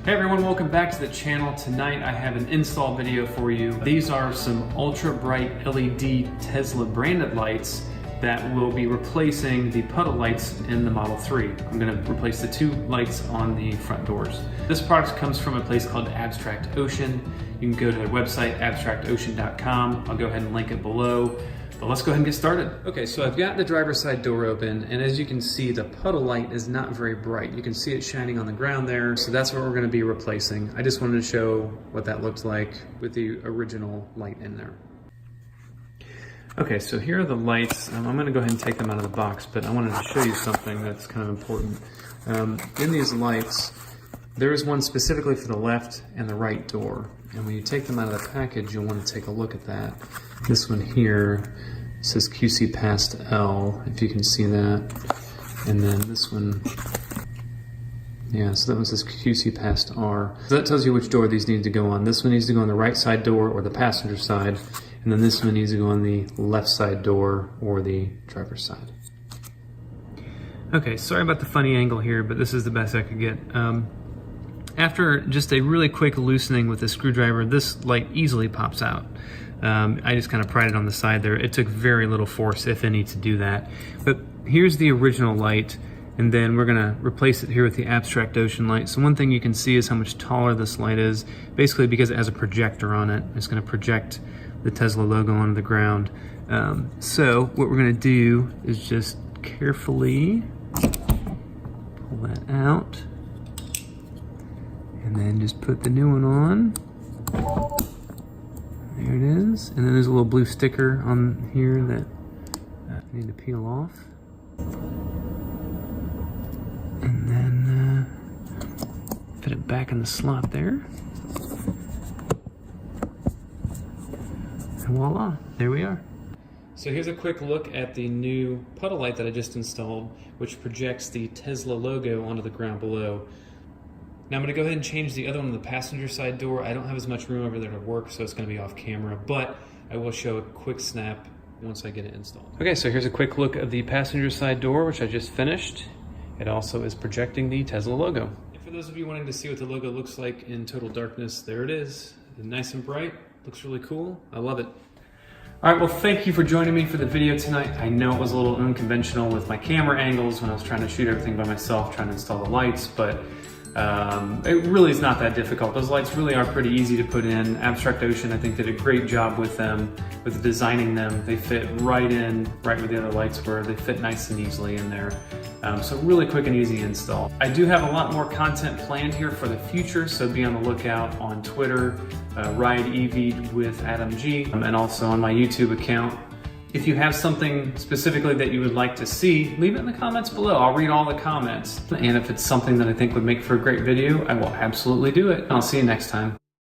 Hey everyone, welcome back to the channel. Tonight I have an install video for you. These are some ultra bright LED Tesla branded lights that will be replacing the Puddle lights in the Model 3. I'm going to replace the two lights on the front doors. This product comes from a place called Abstract Ocean. You can go to their website, abstractocean.com. I'll go ahead and link it below. But let's go ahead and get started. Okay, so I've got the driver's side door open, and as you can see, the Puddle light is not very bright. You can see it shining on the ground there, so that's what we're gonna be replacing. I just wanted to show what that looks like with the original light in there. Okay, so here are the lights. I'm gonna go ahead and take them out of the box, but I wanted to show you something that's kind of important. In these lights, there is one specifically for the left and the right door. And when you take them out of the package, you'll want to take a look at that. This one here says QC past L, if you can see that. And then this one, yeah, so that one says QC past R. So that tells you which door these need to go on. This one needs to go on the right side door or the passenger side. And then this one needs to go on the left side door or the driver's side. Okay, sorry about the funny angle here, but this is the best I could get. After just a really quick loosening with the screwdriver, this light easily pops out. I just kind of pried it on the side there. It took very little force, if any, to do that. But here's the original light, and then we're gonna replace it here with the Abstract Ocean light. So one thing you can see is how much taller this light is, basically because it has a projector on it. It's gonna project the Tesla logo onto the ground. So what we're gonna do is just carefully pull that out. And then just put the new one on. There it is. And then there's a little blue sticker on here that I need to peel off. And then fit it back in the slot there. And voila, there we are. So here's a quick look at the new Puddle light that I just installed, which projects the Tesla logo onto the ground below. Now I'm going to go ahead and change the other one on the passenger side door. I don't have as much room over there to work, so it's going to be off camera, but I will show a quick snap once I get it installed. Okay, so here's a quick look of the passenger side door, which I just finished. It also is projecting the Tesla logo. And for those of you wanting to see what the logo looks like in total darkness, there it is. Nice and bright, looks really cool. I love it. All right, well, thank you for joining me for the video tonight. I know it was a little unconventional with my camera angles when I was trying to shoot everything by myself, trying to install the lights, but it really is not that difficult. Those lights really are pretty easy to put in. Abstract Ocean, I think, did a great job with them, with designing them. They fit right in, right where the other lights were. They fit nice and easily in there. So really quick and easy install. I do have a lot more content planned here for the future, so be on the lookout on Twitter, Ride EV with Adam G, and also on my YouTube account. If you have something specifically that you would like to see, leave it in the comments below. I'll read all the comments. And if it's something that I think would make for a great video, I will absolutely do it. I'll see you next time.